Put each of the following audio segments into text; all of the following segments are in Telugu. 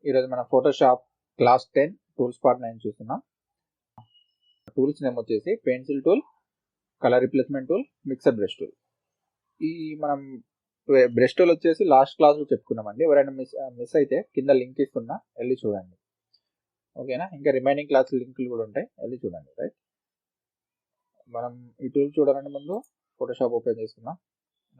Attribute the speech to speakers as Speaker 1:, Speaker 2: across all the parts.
Speaker 1: ఈరోజు మనం ఫోటోషాప్ క్లాస్ 10 టూల్స్ పార్ట్ 9 చూస్తున్నాం. టూల్స్ నేమ్ వచ్చేసి pencil tool, colour replacement tool, mixer brush tool. ఈ మనం బ్రష్ టూల్ వచ్చేసి లాస్ట్ క్లాస్లో చెప్పుకున్నామండి. ఎవరైనా మిస్ అయితే కింద లింక్ ఇస్తున్నా, వెళ్ళి చూడండి. ఓకేనా? ఇంకా రిమైనింగ్ క్లాస్ లింకులు కూడా ఉంటాయి, వెళ్ళి చూడండి. రైట్, మనం ఈ టూల్ చూడాలంటే ముందు ఫోటోషాప్ ఓపెన్ చేసుకున్నాం.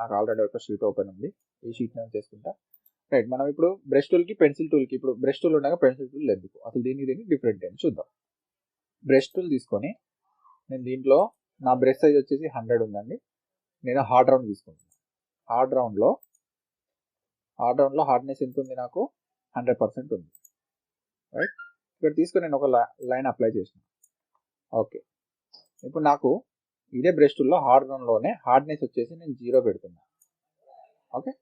Speaker 1: నాకు ఆల్రెడీ ఒక షీట్ ఓపెన్ ఉంది, ఈ షీట్ నేను చేసుకుంటా. రైట్, మనం ఇప్పుడు బ్రష్ టూల్కి పెన్సిల్ టూల్కి, ఇప్పుడు బ్రష్ టూల్ ఉండగా పెన్సిల్ టూల్ ఎందుకు, అసలు దీనికి డిఫరెంట్ ఏంటి చూద్దాం. బ్రష్ టూల్ తీసుకొని నేను దీంట్లో నా బ్రష్ సైజ్ వచ్చేసి 100 ఉందండి. నేను హార్డ్ రౌండ్ తీసుకుంటున్నాను. హార్డ్ రౌండ్లో హార్డ్నెస్ ఎంత ఉంది, నాకు 100% ఉంది. రైట్, ఇక్కడ తీసుకొని నేను ఒక లైన్ అప్లై చేసిన. ఓకే, ఇప్పుడు నాకు ఇదే బ్రష్ టూల్లో హార్డ్ రౌండ్లోనే హార్డ్నెస్ వచ్చేసి నేను 0 పెడుతున్నా. ఓకే,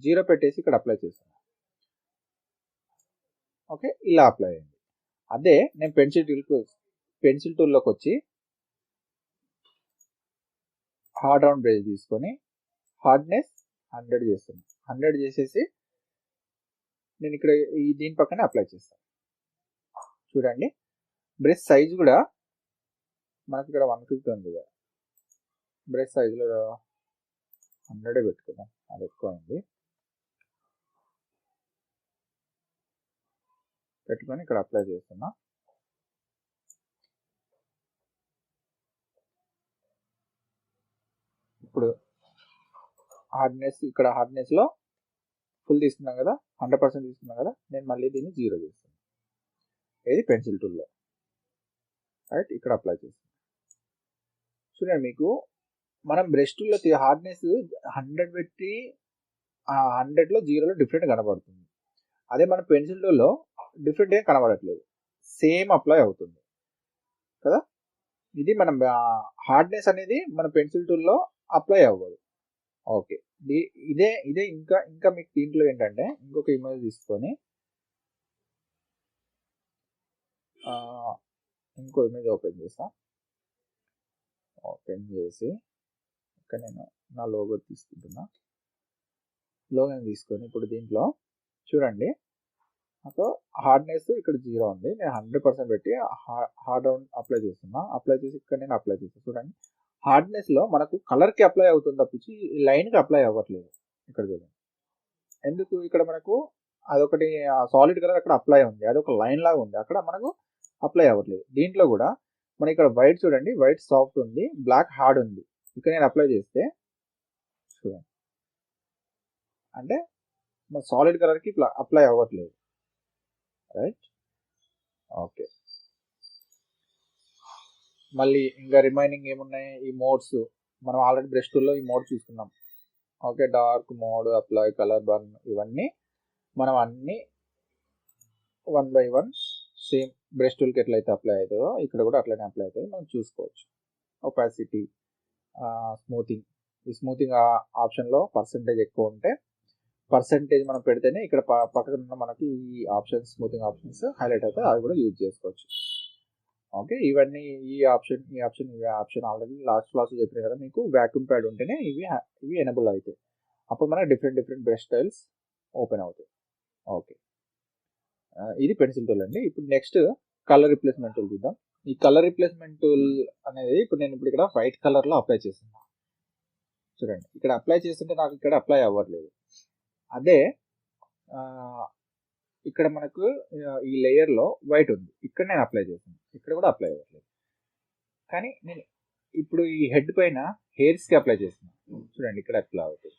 Speaker 1: 0 పెట్టేసి ఇక్కడ అప్లై చేస్తున్నా. ఓకే, ఇలా అప్లై అయింది. అదే నేను పెన్సిల్ టూల్లోకి వచ్చి హార్డ్ రౌండ్ బ్రష్ తీసుకొని హార్డ్నెస్ 100 చేస్తున్నాను. 100 చేసేసి నేను ఇక్కడ దీని పక్కనే అప్లై చేస్తాను. చూడండి, బ్రష్ సైజ్ కూడా మనకి ఇక్కడ 150 ఉంది కదా, బ్రష్ సైజులో 100 పెట్టుకుందాం, అది ఎక్కువ అయింది. పెట్టుకొని ఇక్కడ అప్లై చేస్తున్నా. ఇప్పుడు హార్డ్నెస్, ఇక్కడ హార్డ్నెస్లో ఫుల్ తీసుకున్నాం కదా, 100% తీసుకున్నాం కదా, నేను మళ్ళీ దీన్ని 0 చేస్తాను. ఇది పెన్సిల్ టూల్లో. రైట్, ఇక్కడ అప్లై చేస్తాను. చూడండి, మీకు మనం బ్రష్ టూల్లో హార్డ్నెస్ 100 పెట్టి 100లో 0లో డిఫరెంట్ కనబడుతుంది. అదే మన పెన్సిల్ టూల్లో డిఫరెంట్ ఏం కనబడట్లేదు, సేమ్ అప్లై అవుతుంది కదా. ఇది మనం హార్డ్నెస్ అనేది మన పెన్సిల్ టూల్లో అప్లై అవ్వదు. ఓకే, ఇదే ఇంకా మీకు దీంట్లో ఏంటంటే ఇంకొక ఇమేజ్ తీసుకొని ఇంకో ఇమేజ్ ఓపెన్ చేస్తా. ఓపెన్ చేసి ఇక్కడ నేను నా లోగో తీసుకుంటున్నా. లోగోని తీసుకొని ఇప్పుడు దీంట్లో చూడండి, నాకు హార్డ్నెస్ ఇక్కడ 0 ఉంది. నేను 100% పెట్టి హార్డ్ రౌండ్ అప్లై చేస్తున్నా. అప్లై చేసి ఇక్కడ నేను అప్లై చేస్తాను. చూడండి, హార్డ్నెస్లో మనకు కలర్కి అప్లై అవుతుంది తప్పించి లైన్కి అప్లై అవ్వట్లేదు. ఇక్కడ చూడండి, ఎందుకు ఇక్కడ మనకు అదొకటి సాలిడ్ కలర్ అక్కడ అప్లై ఉంది, అదొక లైన్ లాగా ఉంది, అక్కడ మనకు అప్లై అవ్వట్లేదు. దీంట్లో కూడా మన ఇక్కడ వైట్ చూడండి, వైట్ సాఫ్ట్ ఉంది, బ్లాక్ హార్డ్ ఉంది. ఇక్కడ నేను అప్లై చేస్తే చూడండి, అంటే మన సాలిడ్ కలర్కి అప్లై అవ్వట్లేదు. Right, okay. మళ్ళీ ఇంకా రిమైనింగ్ ఏమున్నాయి, ఈ మోడ్స్ మనం ఆల్రెడీ బ్రష్ టూల్లో ఈ మోడ్ చూసుకున్నాం. Okay, dark mode, apply, colour burn, ఇవన్నీ మనం అన్నీ 1 by 1 సేమ్ బ్రష్ టూల్కి ఎట్లయితే అప్లై అవుతుందో ఇక్కడ కూడా అట్లనే అప్లై అవుతుంది, మనం చూసుకోవచ్చు. ఒపాసిటీ, స్మూతింగ్, ఈ స్మూతింగ్ ఆప్షన్లో పర్సంటేజ్ ఎక్కువ ఉంటే పర్సంటేజ్ మనం పెడితేనే ఇక్కడ పక్కన ఉన్న మనకి ఈ ఆప్షన్స్, స్మూతింగ్ ఆప్షన్స్ హైలైట్ అవుతాయి, అవి కూడా యూజ్ చేసుకోవచ్చు. ఓకే, ఇవన్నీ ఈ ఆప్షన్ ఆల్రెడీ లాస్ట్ క్లాస్ చెప్పిన కదా మీకు, వ్యాక్యూమ్ ప్యాడ్ ఉంటేనే ఇవి ఎనబుల్ అవుతాయి. అప్పుడు మనకి డిఫరెంట్ బ్రష్ స్టైల్స్ ఓపెన్ అవుతాయి. ఓకే, ఇది పెన్సిల్ టూల్ అండి. ఇప్పుడు నెక్స్ట్ కలర్ రిప్లేస్మెంట్ టూల్ చూద్దాం. ఈ కలర్ రిప్లేస్మెంట్ టూల్ అనేది ఇప్పుడు ఇక్కడ వైట్ కలర్లో అప్లై చేస్తున్నా. చూడండి, ఇక్కడ అప్లై చేస్తుంటే నాకు ఇక్కడ అప్లై అవ్వట్లేదు. అదే ఇక్కడ మనకు ఈ లేయర్లో వైట్ ఉంది, ఇక్కడ నేను అప్లై చేస్తున్నాను, ఇక్కడ కూడా అప్లై అవ్వట్లేదు. కానీ నేను ఇప్పుడు ఈ హెడ్ పైన హెయిర్స్కి అప్లై చేస్తున్నాను. చూడండి, ఇక్కడ అప్లై అవుతుంది.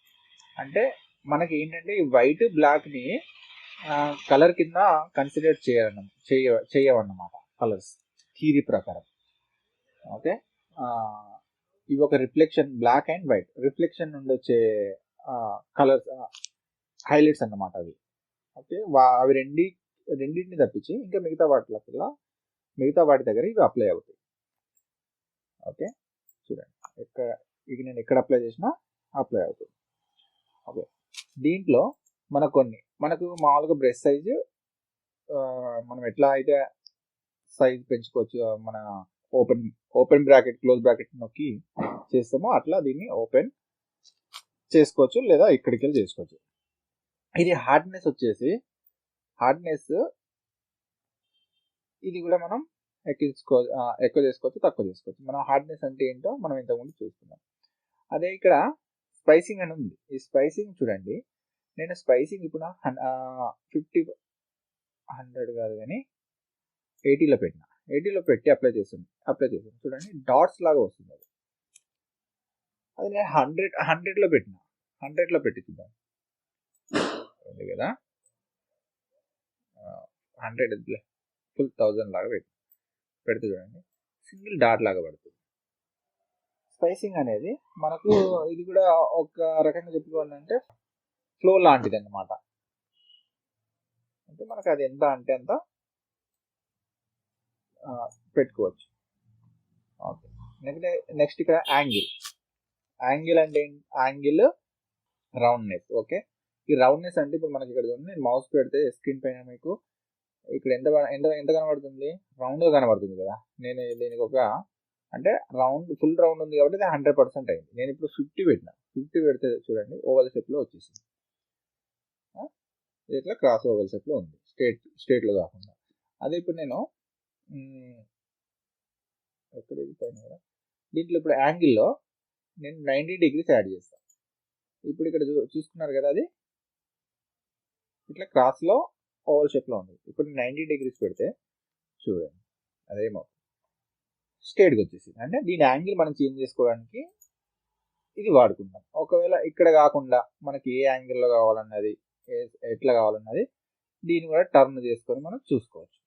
Speaker 1: అంటే మనకి ఏంటంటే ఈ వైట్ బ్లాక్ని కలర్ కింద కన్సిడర్ చేయవన్నమాట కలర్స్ థియరీ ప్రకారం. ఓకే, ఇవి ఒక reflection, black and white reflection నుండి వచ్చే కలర్స్, హైలైట్స్ అన్నమాట అవి. ఓకే, అవి రెండింటిని తప్పించి ఇంకా మిగతా వాటి దగ్గర ఇవి అప్లై అవుతాయి. ఓకే, చూడండి, నేను ఎక్కడ అప్లై చేసినా అప్లై అవుతుంది. ఓకే, దీంట్లో మనకు మామూలుగా బ్రష్ సైజు మనం ఎట్లా అయితే సైజ్ పెంచుకోవచ్చు, మన ఓపెన్ బ్రాకెట్, క్లోజ్ బ్రాకెట్ నొక్కి చేస్తామో అట్లా దీన్ని ఓపెన్ చేసుకోవచ్చు, లేదా ఇక్కడికి వెళ్ళి చేసుకోవచ్చు. ఇది హార్డ్నెస్ వచ్చేసి హార్డ్నెస్ ఇది కూడా మనం ఎక్కువ చేసుకోవచ్చు, తక్కువ చేసుకోవచ్చు. మనం హార్డ్నెస్ అంటే ఏంటో మనం ఇంతకుముందు చూస్తున్నాం. అదే ఇక్కడ స్పైసింగ్ అని ఉంది. ఈ స్పైసింగ్ చూడండి, నేను స్పైసింగ్ ఇప్పుడు 100 కాదు కానీ 80లో పెట్టిన. 80లో పెట్టి అప్లై చేసాను చూడండి, డాట్స్ లాగా వస్తుంది. అది నేను 100లో పెట్టిన. 100లో పెట్టి చూద్దాం కదా, 100 ఫుల్ 1000 లాగా పెడితే చూడండి సింగిల్ డాట్ లాగా పడుతుంది. స్పైసింగ్ అనేది మనకు ఇది కూడా ఒక రకంగా చెప్పుకోవాలంటే ఫ్లో లాంటిది అన్నమాట. అంటే మనకు అది ఎంత అంటే అంత పెట్టుకోవచ్చు. ఓకే, నెక్స్ట్ ఇక్కడ యాంగిల్ అంటే యాంగిల్ రౌండ్నెస్. ఓకే, ఈ రౌండ్నెస్ అంటే ఇప్పుడు మనకి ఇక్కడ చూడండి, నేను మౌస్ పెడితే స్క్రీన్ పైన మీకు ఇక్కడ ఎంత ఎంత కనబడుతుంది, రౌండ్గా కనబడుతుంది కదా. నేను దీనికి ఒక అంటే ఫుల్ రౌండ్ ఉంది కాబట్టి అది 100% అయింది. నేను ఇప్పుడు 50 పెట్టిన. 50 పెడితే చూడండి ఓవల్ షేప్లో వచ్చేసింది. ఇట్లా క్రాస్ ఓవల్ షేప్లో ఉంది, స్ట్రేట్లో కాకుండా. అదే ఇప్పుడు నేను ఎక్కడ పైన కదా, దీంట్లో ఇప్పుడు యాంగిల్లో నేను 90 degrees యాడ్ చేస్తాను. ఇప్పుడు ఇక్కడ చూసుకున్నారు కదా, అది ఇట్లా క్రాస్లో ఓవల్ షేప్లో ఉంది. ఇప్పుడు 90 degrees పెడితే చూడండి అదేమో స్ట్రేట్గా వచ్చేసింది. అంటే దీని యాంగిల్ మనం చేంజ్ చేసుకోవడానికి ఇది వాడుకుంటాం. ఒకవేళ ఇక్కడ కాకుండా మనకి ఏ యాంగిల్లో కావాలన్నది, ఎట్లా కావాలన్నది దీన్ని కూడా టర్న్ చేసుకొని మనం చూసుకోవచ్చు.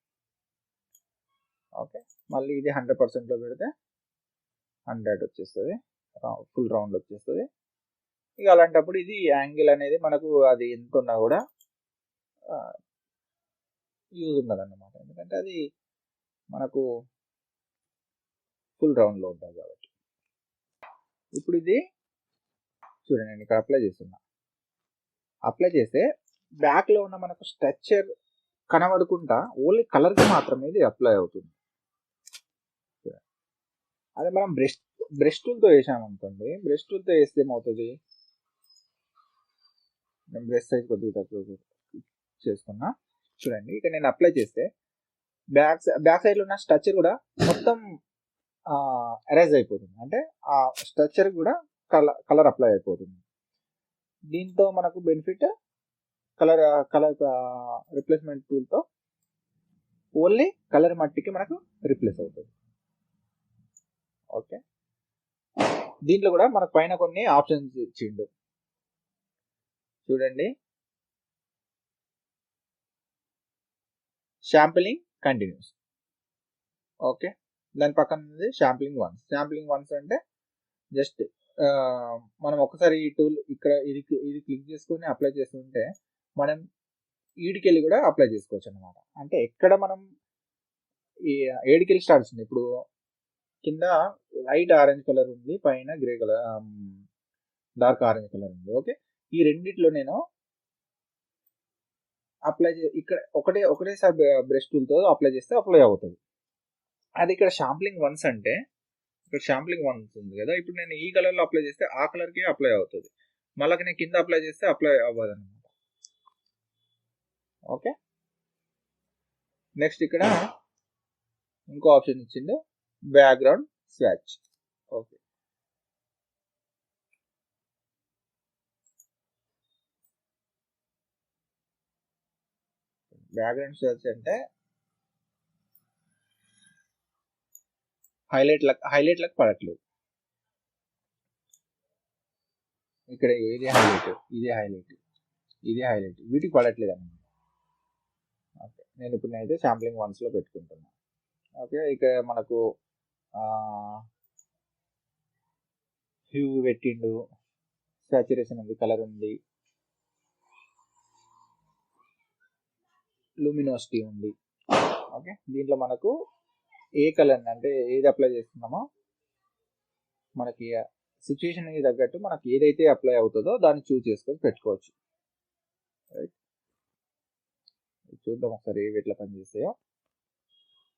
Speaker 1: ఓకే, మళ్ళీ ఇది 100%లో పెడితే 100 వచ్చేస్తుంది, ఫుల్ రౌండ్ వచ్చేస్తుంది. ఇక అలాంటప్పుడు ఇది యాంగిల్ అనేది మనకు అది ఎంత ఉన్నా కూడా యూజ్ ఉండదు అన్నమాట. ఎందుకంటే అది మనకు ఫుల్ రౌండ్లో ఉంటుంది కాబట్టి. ఇప్పుడు ఇది చూడండి, నేను ఇక్కడ అప్లై చేస్తున్నా. అప్లై చేస్తే బ్యాక్లో ఉన్న మనకు స్ట్రక్చర్ కనబడుకుంటా ఓన్లీ కలర్కి మాత్రమే ఇది అప్లై అవుతుంది. అదే మనం బ్రష్ టూల్తో వేసామనుకోండి, బ్రష్ టూల్తో వేస్తే ఏమవుతుంది, నేను బ్రష్ సైజ్ కొద్దిగా తక్కువ చేసుకున్నా. చూడండి ఇక్కడ నేను అప్లై చేస్తే బ్యాక్ సైడ్లో ఉన్న స్ట్రక్చర్ కూడా మొత్తం ఎరేజ్ అయిపోతుంది. అంటే ఆ స్ట్రక్చర్ కూడా కలర్ అప్లై అయిపోతుంది. దీంతో మనకు బెనిఫిట్ కలర్ రిప్లేస్మెంట్ టూల్తో ఓన్లీ కలర్ మట్టికి మనకు రిప్లేస్ అవుతుంది. ఓకే, దీంట్లో కూడా మనకు పైన కొన్ని ఆప్షన్స్ ఇచ్చిండు చూడండి. Sampling continuous. ఓకే, దాని పక్కన ఉంది శాంప్లింగ్ వన్స్ అంటే జస్ట్ మనం ఒకసారి ఈ టూల్ ఇక్కడ ఇది క్లిక్ చేసుకొని అప్లై చేస్తుంటే మనం ఈడికెళ్ళి కూడా అప్లై చేసుకోవచ్చు అనమాట. అంటే ఎక్కడ మనం ఈ ఏడికెళ్ళి స్టార్ట్ అవుతుంది. ఇప్పుడు కింద లైట్ ఆరెంజ్ కలర్ ఉంది, పైన grey colour dark orange colour ఉంది. ఓకే, ఈ రెండిట్లో నేను అప్లై ఇక్కడ ఒకటేసారి బ్రష్ టూల్తో అప్లై చేస్తే అప్లై అవుతుంది. అది ఇక్కడ శాంప్లింగ్ వన్స్ అంటే ఇక్కడ శాంప్లింగ్ వన్స్ ఉంది కదా, ఇప్పుడు నేను ఈ కలర్లో అప్లై చేస్తే ఆ కలర్కి అప్లై అవుతుంది. మళ్ళీ నేను కింద అప్లై చేస్తే అప్లై అవ్వదు అనమాట. ఓకే, నెక్స్ట్ ఇక్కడ ఇంకో ఆప్షన్ ఇచ్చిండు, background swatch. Okay, background swatch అంటే హైలైట్లకు పడట్లేదు. ఇక్కడ ఇది హైలైట్ వీటికి పడట్లేదు అన్నమాట. ఓకే, నేను ఇప్పుడు నేనైతే శాంప్లింగ్ వన్స్లో పెట్టుకుంటున్నాను. ఓకే, ఇక్కడ మనకు హ్యూ పెట్టిండు, సాచురేషన్ ఉంది, కలర్ ఉంది, లూమినోసిటీ ఉంది. ఓకే, దీంట్లో మనకు ఏ కలర్ అంటే ఏది అప్లై చేస్తున్నామో మనకి సిచ్యుయేషన్కి తగ్గట్టు మనకి ఏదైతే అప్లై అవుతుందో దాన్ని చూస్ చేసుకొని పెట్టుకోవచ్చు. రైట్, చూద్దాం ఒకసారి ఏవి ఎట్లా పనిచేస్తాయో.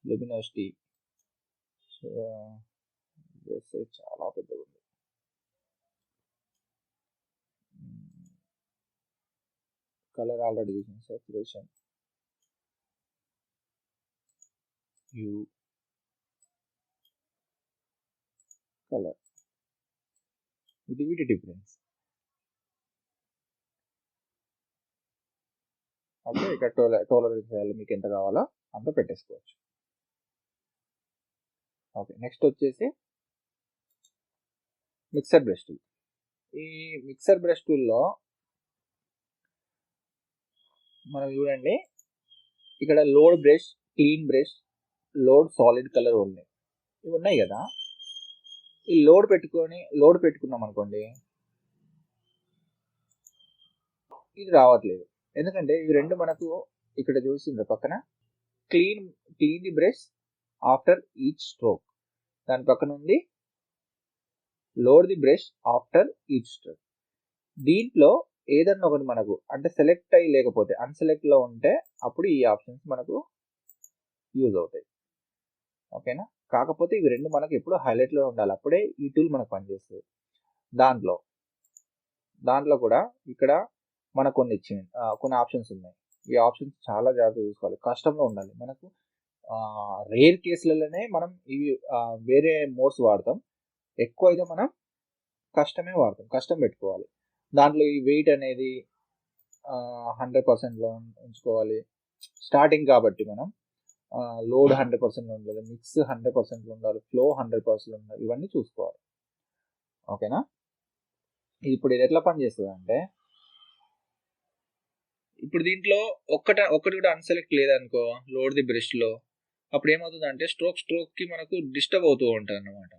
Speaker 1: లూమినోసిటీ చాలా పెద్దగా ఉంది. కలర్ ఆల్రెడీ చూసాను, సాచురేషన్ యూ కలర్. ఇది వీటి డిఫరెన్స్. ఓకే, ఇక్కడ టోలరెన్స్ వాల్యూ మీకు ఎంత కావాలో అంత పెట్టేసుకోవచ్చు. ఓకే, నెక్స్ట్ వచ్చేసి మిక్సర్ బ్రష్ టూల్. ఈ మిక్సర్ బ్రష్ టూల్లో మనం చూడండి, ఇక్కడ load brush, clean brush, load solid colour ఉన్నాయి, ఇవి ఉన్నాయి కదా. ఈ లోడ్ పెట్టుకున్నాం అనుకోండి, ఇది రావట్లేదు. ఎందుకంటే ఇవి రెండు మనకు ఇక్కడ చూసింది పక్కన clean the brush after each stroke, దాని పక్కన ఉంది load the brush after each stroke. దీంట్లో ఏదన్నా ఒకటి మనకు అంటే సెలెక్ట్ అయ్యి లేకపోతే అన్సెలెక్ట్ లో ఉంటే అప్పుడు ఈ ఆప్షన్స్ మనకు యూజ్ అవుతాయి. ఓకేనా, కాకపోతే ఇవి రెండు మనకు ఎప్పుడు హైలైట్ లో ఉండాలి, అప్పుడే ఈ టూల్ మనకు పనిచేస్తుంది. దాంట్లో కూడా ఇక్కడ మనకు కొన్ని ఆప్షన్స్ ఉన్నాయి. ఈ ఆప్షన్స్ చాలా జాగ్రత్తగా చూసుకోవాలి, కష్టంలో ఉండాలి. మనకు రేర్ కేసులలోనే మనం ఇవి వేరే మోడ్స్ వాడతాం, ఎక్కువ అయితే మనం కష్టమే వాడతాం, కష్టం పెట్టుకోవాలి. దాంట్లో ఈ వెయిట్ అనేది 100% ఉంచుకోవాలి. స్టార్టింగ్ కాబట్టి మనం లోడ్ 100% ఉండాలి, మిక్స్ 100% ఉండాలి, ఫ్లో 100% ఉండాలి, ఇవన్నీ చూసుకోవాలి. ఓకేనా, ఇప్పుడు ఇది ఎట్లా పనిచేస్తుంది అంటే, ఇప్పుడు దీంట్లో ఒక్కటి కూడా అన్సెలెక్ట్ లేదనుకో లోడ్ ది బ్రష్ లో, అప్పుడు ఏమవుతుంది అంటే స్ట్రోక్ కి మనకు డిస్టర్బ్ అవుతూ ఉంటుంది అన్నమాట,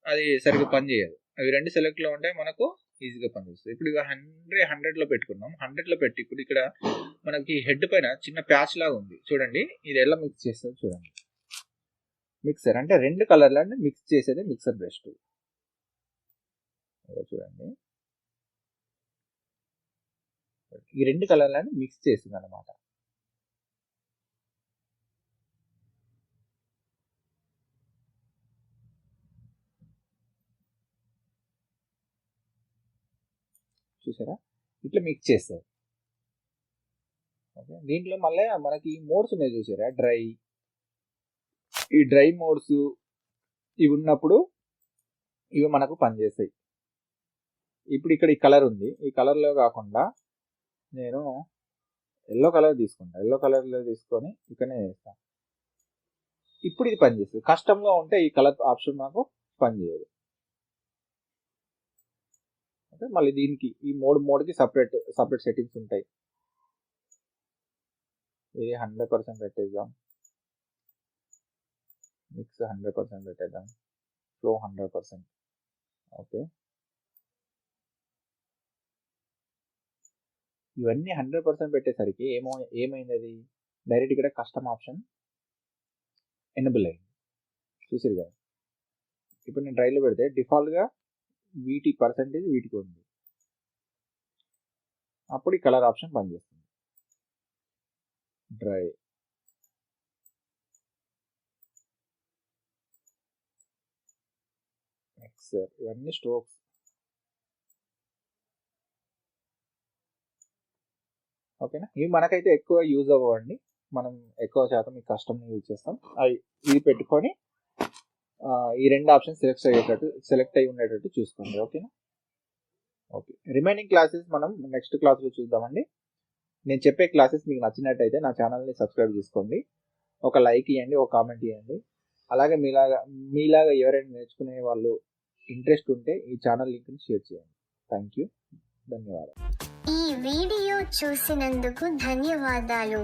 Speaker 1: అది సరిగ్గా పని చేయదు. అవి రెండు సెలెక్ట్ లో ఉంటే మనకు ఈజీగా పనిచేస్తుంది. ఇప్పుడు 100 లో పెట్టుకున్నాం, 100 లో పెట్టి ఇప్పుడు ఇక్కడ మనకి హెడ్ పైన చిన్న ప్యాచ్ లాగా ఉంది చూడండి, ఇది ఎలా మిక్స్ చేస్తుంది చూడండి. మిక్సర్ అంటే రెండు కలర్లని మిక్స్ చేసేది మిక్సర్ బ్రష్ టూల్. చూడండి, ఈ రెండు కలర్లని మిక్స్ చేసింది అన్నమాట. చూసారా, ఇట్లా మిక్స్ చేస్తారు. ఓకే, దీంట్లో మళ్ళీ మనకి మోడ్స్ ఉన్నాయి చూసారా, ఈ డ్రై మోడ్స్ ఇవి ఉన్నప్పుడు ఇవి మనకు పనిచేస్తాయి. ఇప్పుడు ఇక్కడ ఈ కలర్ ఉంది, ఈ కలర్లో కాకుండా నేను ఎల్లో కలర్ తీసుకుంటా, ఎల్లో కలర్లో తీసుకొని ఇక్కడనే చేస్తాను. ఇప్పుడు ఇది పనిచేస్తుంది. కస్టమ్లో ఉంటే ఈ కలర్ ఆప్షన్ నాకు పనిచేయదు. ఓకే, మళ్ళీ దీనికి ఈ మోడ్కి సపరేట్ సెట్టింగ్స్ ఉంటాయి. ఇది 100% పెట్టేద్దాం, మిక్స్ 100% పెట్టేద్దాం, ఫ్లో 100%. ఓకే, ఇవన్నీ 100% పెట్టేసరికి ఏమైంది, అది డైరెక్ట్ ఇక్కడ కస్టమ్ ఆప్షన్ ఎనేబుల్ అయింది. చూసారు కదా, ఇప్పుడు నేను డ్రైలో పెడితే డిఫాల్ట్గా వీటి పర్సెంటేజ్ వీటికి ఉంది, అప్పుడు ఈ కలర్ ఆప్షన్ పనిచేస్తుంది. డ్రై, మిక్సర్, ఇవన్నీ స్ట్రోక్స్. ఓకేనా, ఇవి మనకైతే ఎక్కువ యూజ్ అవ్వండి, మనం ఎక్కువ శాతం ఈ కస్టమ్ని యూజ్ చేస్తాం. ఇది పెట్టుకొని ఈ రెండు ఆప్షన్ సెలెక్ట్ అయ్యి ఉండేటట్టు చూసుకోండి. ఓకేనా, ఓకే, రిమైనింగ్ క్లాసెస్ మనం నెక్స్ట్ క్లాస్లో చూద్దామండి. నేను చెప్పే క్లాసెస్ మీకు నచ్చినట్టయితే నా ఛానల్ని సబ్స్క్రైబ్ చేసుకోండి, ఒక లైక్ ఇవ్వండి, ఒక కామెంట్ ఇవ్వండి. అలాగే మీలాగా ఎవరైనా నేర్చుకునే వాళ్ళు ఇంట్రెస్ట్ ఉంటే ఈ ఛానల్ లింక్ని షేర్ చేయండి. థ్యాంక్ యూ, ధన్యవాదాలు.
Speaker 2: ఈ వీడియో చూసినందుకు ధన్యవాదాలు.